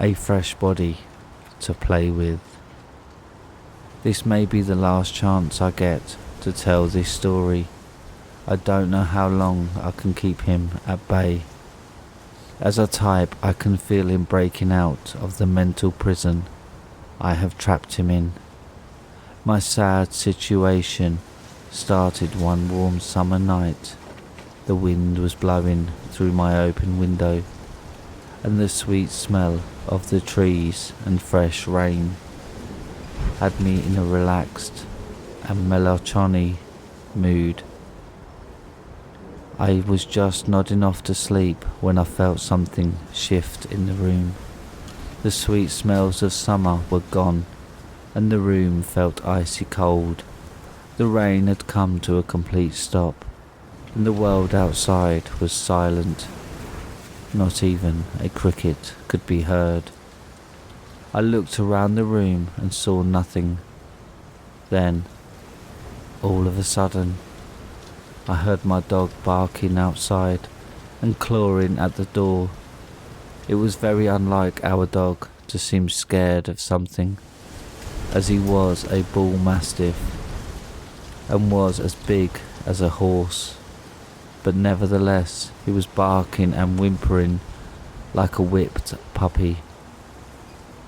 a fresh body to play with. This may be the last chance I get to tell this story. I don't know how long I can keep him at bay. As I type, I can feel him breaking out of the mental prison I have trapped him in. My sad situation started one warm summer night. The wind was blowing through my open window, and the sweet smell of the trees and fresh rain had me in a relaxed and melancholy mood. I was just nodding off to sleep when I felt something shift in the room. The sweet smells of summer were gone, and the room felt icy cold. The rain had come to a complete stop, and the world outside was silent. Not even a cricket could be heard. I looked around the room and saw nothing. Then, all of a sudden, I heard my dog barking outside and clawing at the door. It was very unlike our dog to seem scared of something, as he was a bull mastiff and was as big as a horse, but nevertheless he was barking and whimpering like a whipped puppy.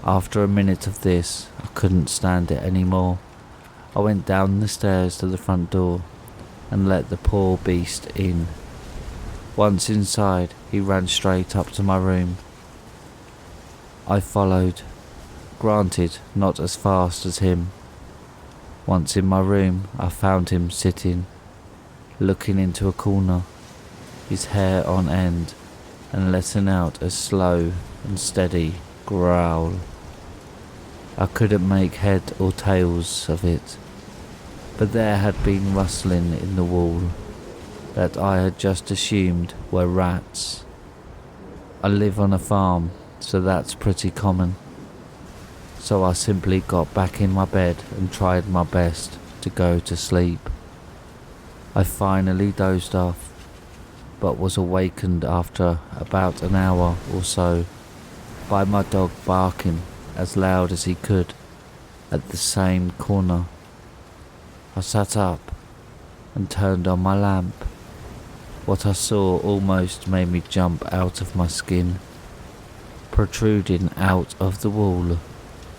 After a minute of this, I couldn't stand it anymore. I went down the stairs to the front door and let the poor beast in. Once inside, he ran straight up to my room. I followed, granted not as fast as him. Once in my room, I found him sitting, looking into a corner, his hair on end, and letting out a slow and steady growl. I couldn't make head or tails of it, but there had been rustling in the wall that I had just assumed were rats. I live on a farm, so that's pretty common. So I simply got back in my bed and tried my best to go to sleep. I finally dozed off, but was awakened after about an hour or so by my dog barking as loud as he could at the same corner. I sat up and turned on my lamp. What I saw almost made me jump out of my skin. Protruding out of the wall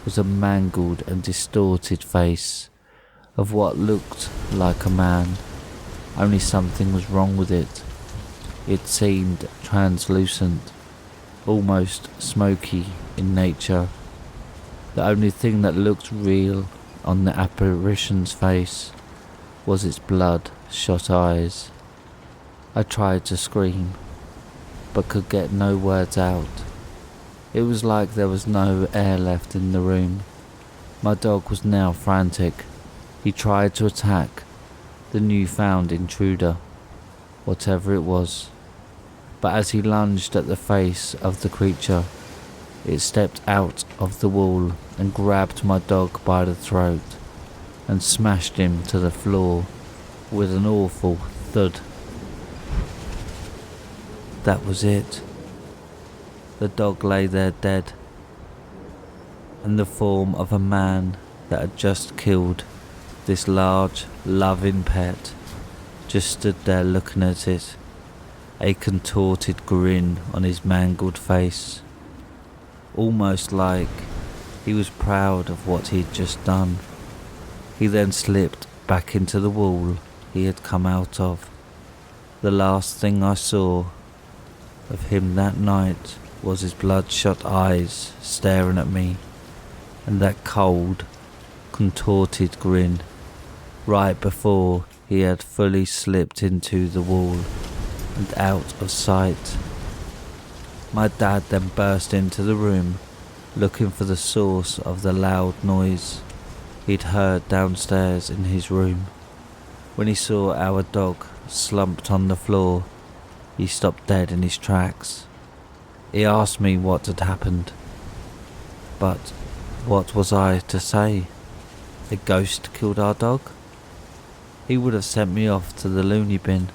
was a mangled and distorted face of what looked like a man, only something was wrong with it. It seemed translucent, almost smoky in nature. The only thing that looked real on the apparition's face was its blood-shot eyes. I tried to scream, but could get no words out. It was like there was no air left in the room. My dog was now frantic. He tried to attack the newfound intruder, whatever it was. But as he lunged at the face of the creature, it stepped out of the wall and grabbed my dog by the throat and smashed him to the floor with an awful thud. That was it. The dog lay there dead, and the form of a man that had just killed this large, loving pet just stood there looking at it, a contorted grin on his mangled face, almost like he was proud of what he had just done. He then slipped back into the wall he had come out of. The last thing I saw of him that night was his bloodshot eyes staring at me, and that cold, contorted grin right before he had fully slipped into the wall and out of sight. My dad then burst into the room, looking for the source of the loud noise he'd heard downstairs in his room. When he saw our dog slumped on the floor, he stopped dead in his tracks. He asked me what had happened, but what was I to say? A ghost killed our dog? He would have sent me off to the loony bin.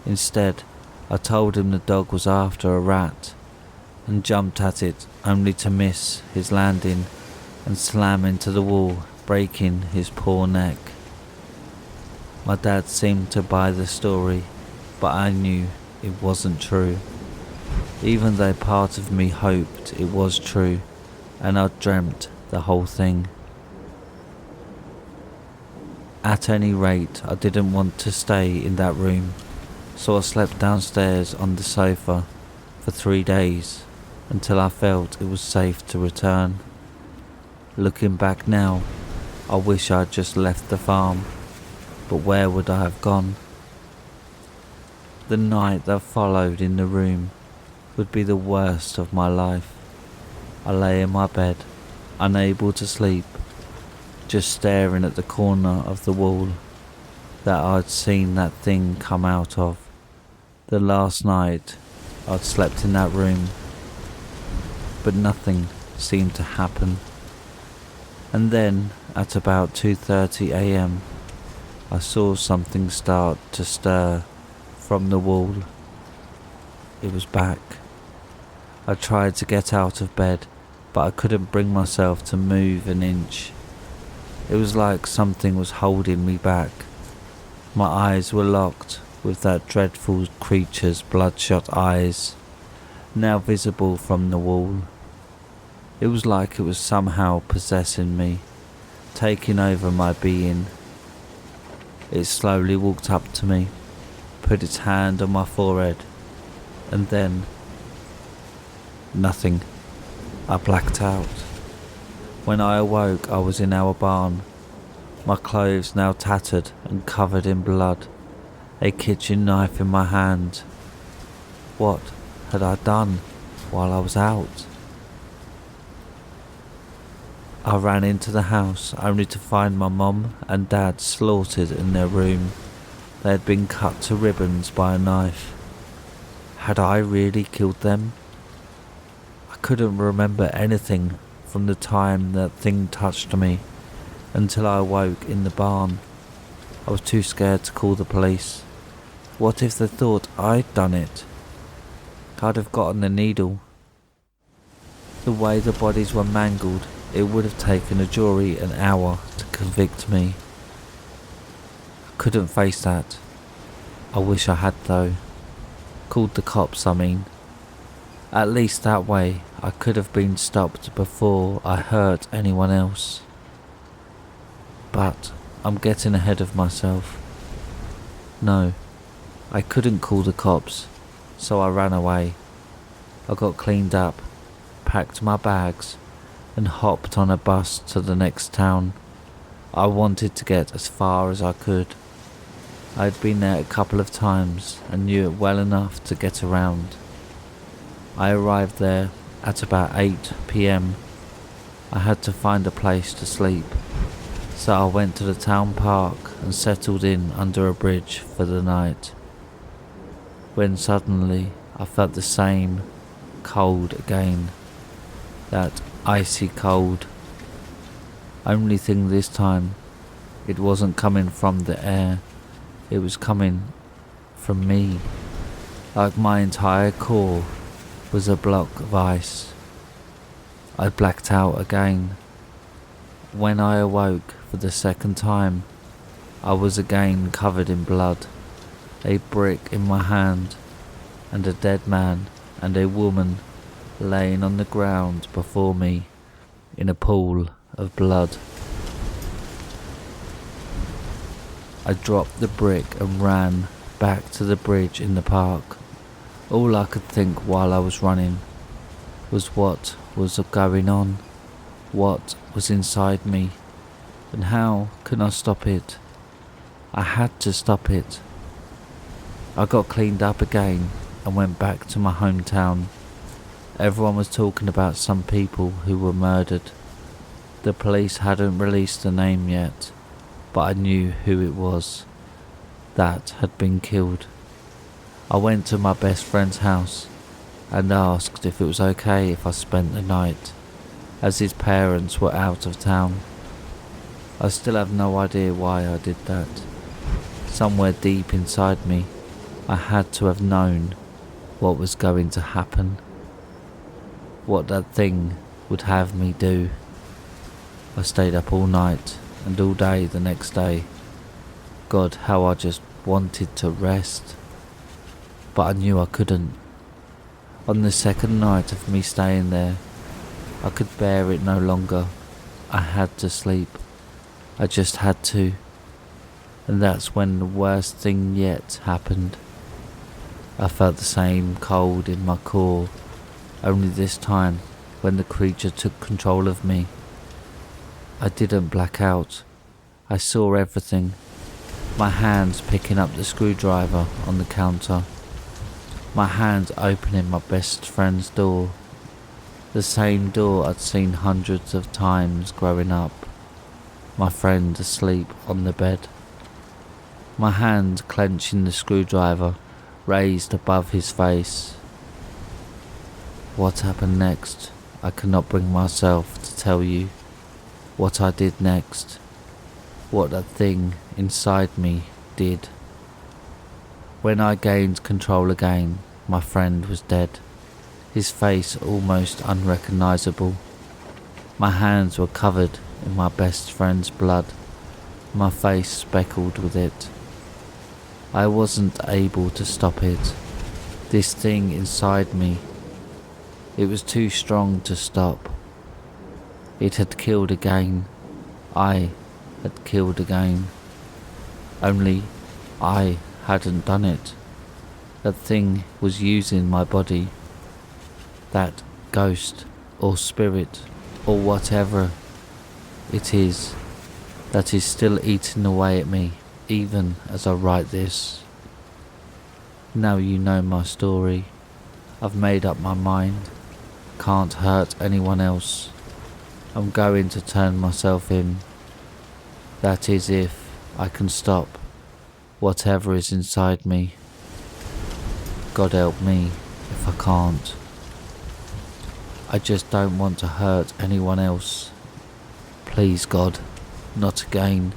Instead, I told him the dog was after a rat and jumped at it only to miss his landing and slam into the wall, breaking his poor neck. My dad seemed to buy the story, but I knew it wasn't true, even though part of me hoped it was true and I'd dreamt the whole thing. At any rate, I didn't want to stay in that room, so I slept downstairs on the sofa for 3 days until I felt it was safe to return. Looking back now, I wish I'd just left the farm, but where would I have gone? The night that followed in the room would be the worst of my life. I lay in my bed, unable to sleep, just staring at the corner of the wall that I'd seen that thing come out of. The last night I'd slept in that room, but nothing seemed to happen. And then, at about 2:30 a.m, I saw something start to stir from the wall. It was back. I tried to get out of bed, but I couldn't bring myself to move an inch. It was like something was holding me back. My eyes were locked with that dreadful creature's bloodshot eyes, now visible from the wall. It was like it was somehow possessing me, taking over my being. It slowly walked up to me, put its hand on my forehead, and then nothing. I blacked out. When I awoke, I was in our barn, my clothes now tattered and covered in blood, a kitchen knife in my hand. What had I done while I was out? I ran into the house only to find my mum and dad slaughtered in their room. They had been cut to ribbons by a knife. Had I really killed them? I couldn't remember anything from the time that thing touched me until I awoke in the barn. I was too scared to call the police. What if they thought I'd done it? I'd have gotten a needle. The way the bodies were mangled, it would have taken a jury an hour to convict me. I couldn't face that. I wish I had though. Called the cops, I mean. At least that way I could have been stopped before I hurt anyone else. But I'm getting ahead of myself. No, I couldn't call the cops, so I ran away. I got cleaned up, packed my bags, and hopped on a bus to the next town. I wanted to get as far as I could. I had been there a couple of times and knew it well enough to get around. I arrived there at about 8 p.m. I had to find a place to sleep, so I went to the town park and settled in under a bridge for the night. When suddenly I felt the same cold again, that icy cold. Only thing this time, it wasn't coming from the air, it was coming from me, like my entire core was a block of ice. I blacked out again. When I awoke for the second time, I was again covered in blood, a brick in my hand, and a dead man and a woman laying on the ground before me in a pool of blood. I dropped the brick and ran back to the bridge in the park. All I could think while I was running was what was going on, what was inside me, and how can I stop it? I had to stop it. I got cleaned up again and went back to my hometown. Everyone was talking about some people who were murdered. The police hadn't released the name yet, but I knew who it was that had been killed. I went to my best friend's house and asked if it was okay if I spent the night, as his parents were out of town. I still have no idea why I did that. Somewhere deep inside me, I had to have known what was going to happen. what that thing would have me do. I stayed up all night and all day the next day. God, how I just wanted to rest. But I knew I couldn't. On the second night of me staying there, I could bear it no longer. I had to sleep. I just had to. And that's when the worst thing yet happened. I felt the same cold in my core, only this time when the creature took control of me. I didn't black out. I saw everything. My hands picking up the screwdriver on the counter. My hands opening my best friend's door. The same door I'd seen hundreds of times growing up. My friend asleep on the bed. My hand clenching the screwdriver raised above his face. What happened next? I cannot bring myself to tell you. What I did next. What that thing inside me did. When I gained control again, my friend was dead. His face almost unrecognizable. My hands were covered in my best friend's blood, my face speckled with it. I wasn't able to stop it. This thing inside me. It was too strong to stop. It had killed again. I had killed again. Only I hadn't done it. That thing was using my body. That ghost or spirit or whatever it is that is still eating away at me even as I write this. Now you know my story. I've made up my mind. Can't hurt anyone else. I'm going to turn myself in. That is if I can stop whatever is inside me. God help me if I can't. I just don't want to hurt anyone else. Please God, not again.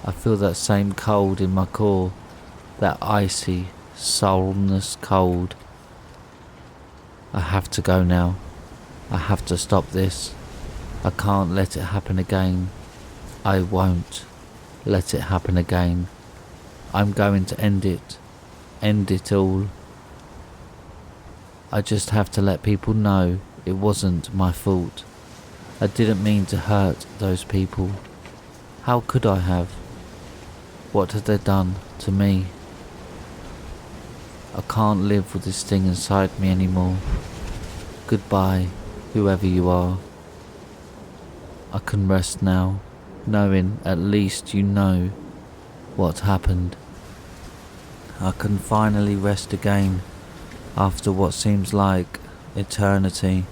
I feel that same cold in my core, that icy, soulless cold. I have to go now. I have to stop this. I can't let it happen again. I won't let it happen again. I'm going to end it all. I just have to let people know it wasn't my fault. I didn't mean to hurt those people. How could I have? What had they done to me? I can't live with this thing inside me anymore. Goodbye, whoever you are. I can rest now, knowing at least you know what happened. I can finally rest again after what seems like eternity.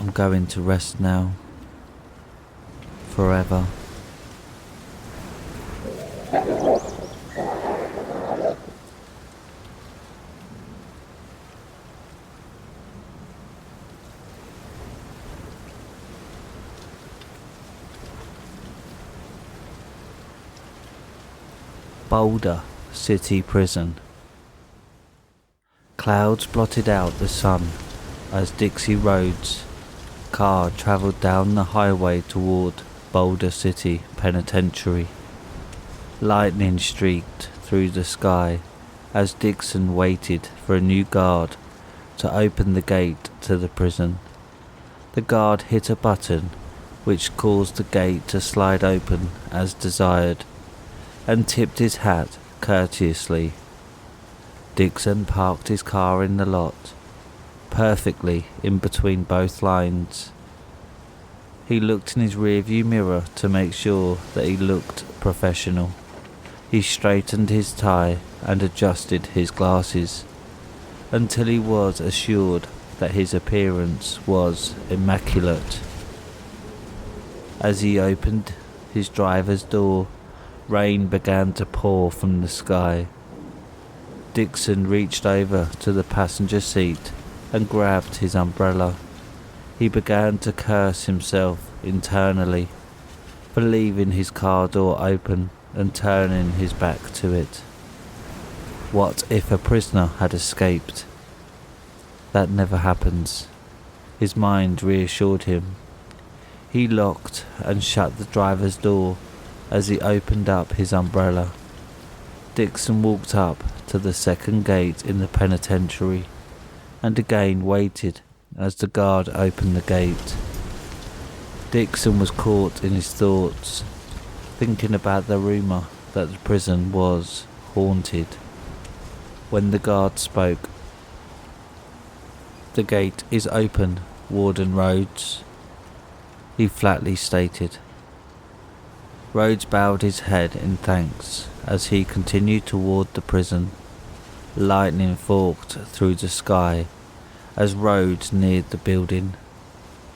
I'm going to rest now. Forever. Boulder City Prison. Clouds blotted out the sun as Dixie Road's car travelled down the highway toward Boulder City Penitentiary. Lightning streaked through the sky as Dixon waited for a new guard to open the gate to the prison. The guard hit a button which caused the gate to slide open as desired, and tipped his hat courteously. Dixon parked his car in the lot, perfectly in between both lines. He looked in his rearview mirror to make sure that he looked professional. He straightened his tie and adjusted his glasses until he was assured that his appearance was immaculate. As he opened his driver's door, rain began to pour from the sky. Dixon reached over to the passenger seat and grabbed his umbrella. He began to curse himself internally for leaving his car door open and turning his back to it. What if a prisoner had escaped? That never happens, his mind reassured him. He locked and shut the driver's door as he opened up his umbrella. Dixon walked up to the second gate in the penitentiary and again waited as the guard opened the gate. Dixon was caught in his thoughts, thinking about the rumour that the prison was haunted, when the guard spoke. "The gate is open, Warden Rhodes," he flatly stated. Rhodes bowed his head in thanks as he continued toward the prison. Lightning forked through the sky as Rhodes neared the building.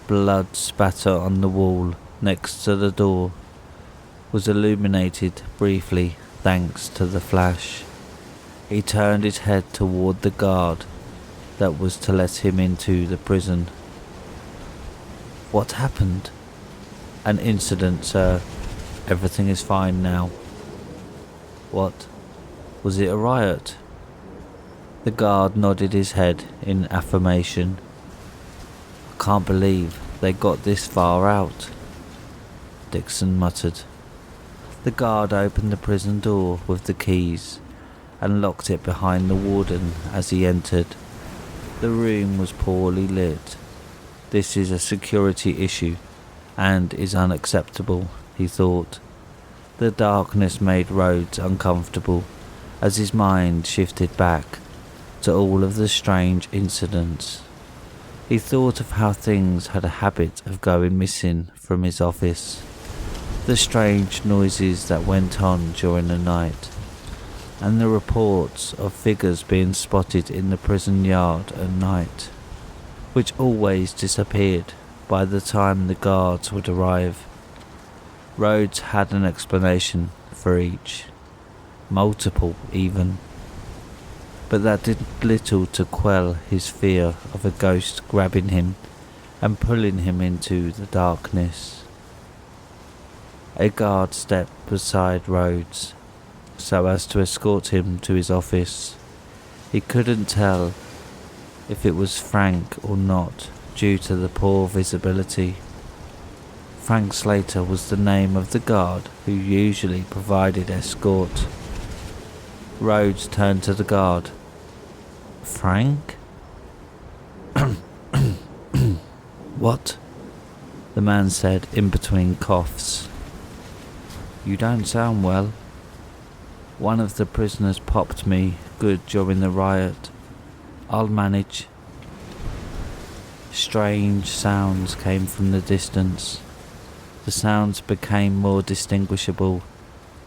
Blood spatter on the wall next to the door was illuminated briefly thanks to the flash. He turned his head toward the guard that was to let him into the prison. "What happened?" "An incident, sir. Everything is fine now." "What? Was it a riot?" The guard nodded his head in affirmation. "I can't believe they got this far out," Dixon muttered. The guard opened the prison door with the keys and locked it behind the warden as he entered. The room was poorly lit. "This is a security issue and is unacceptable," he thought. The darkness made Rhodes uncomfortable as his mind shifted back to all of the strange incidents. He thought of how things had a habit of going missing from his office, the strange noises that went on during the night, and the reports of figures being spotted in the prison yard at night, which always disappeared by the time the guards would arrive. Rhodes had an explanation for each, multiple even, but that did little to quell his fear of a ghost grabbing him and pulling him into the darkness. A guard stepped beside Rhodes so as to escort him to his office. He couldn't tell if it was Frank or not due to the poor visibility. Frank Slater was the name of the guard who usually provided escort. Rhodes turned to the guard. "Frank?" "What?" the man said in between coughs. "You don't sound well." "One of the prisoners popped me good during the riot. I'll manage." Strange sounds came from the distance. The sounds became more distinguishable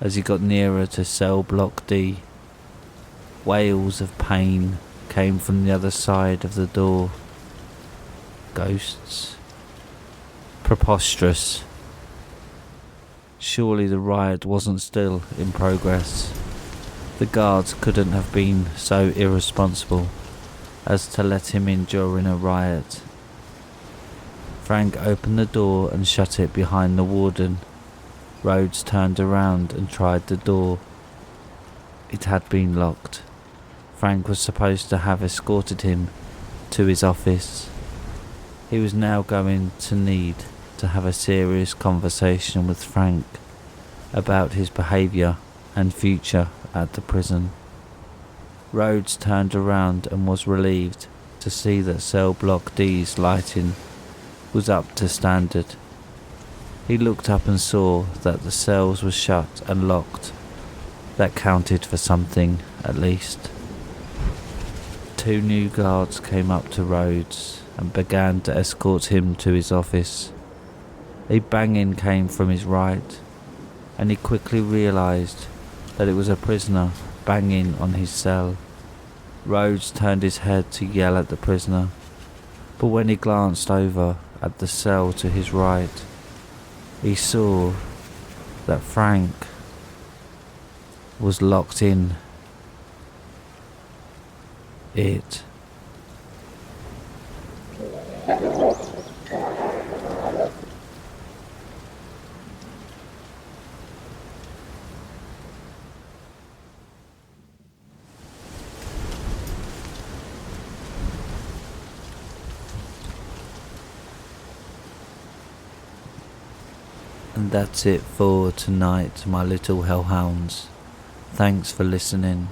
as he got nearer to cell block D. Wails of pain came from the other side of the door. Ghosts? Preposterous. Surely the riot wasn't still in progress. The guards couldn't have been so irresponsible as to let him in during a riot. Frank opened the door and shut it behind the warden. Rhodes turned around and tried the door. It had been locked. Frank was supposed to have escorted him to his office. He was now going to need to have a serious conversation with Frank about his behaviour and future at the prison. Rhodes turned around and was relieved to see that cell block D's lighting was up to standard. He looked up and saw that the cells were shut and locked. That counted for something, at least. 2 new guards came up to Rhodes and began to escort him to his office. A banging came from his right, and he quickly realised that it was a prisoner banging on his cell. Rhodes turned his head to yell at the prisoner, but when he glanced over at the cell to his right, he saw that Frank was locked in it. And that's it for tonight, my little hellhounds. Thanks for listening.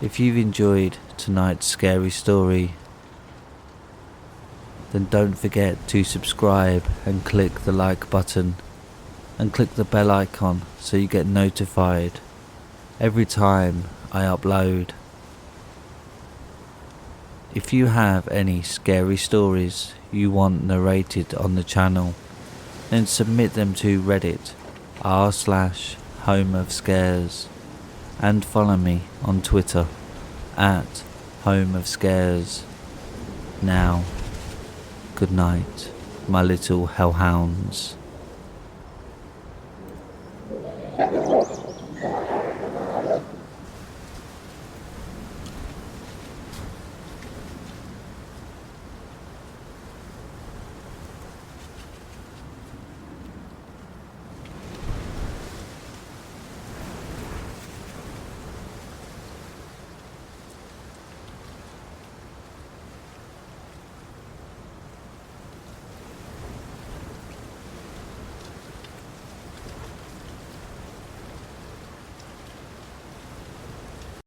If you've enjoyed tonight's scary story, then don't forget to subscribe and click the like button and click the bell icon so you get notified every time I upload. If you have any scary stories you want narrated on the channel, then submit them to Reddit r/homeofscares and follow me on Twitter at homeofscares. Now, good night, my little hellhounds.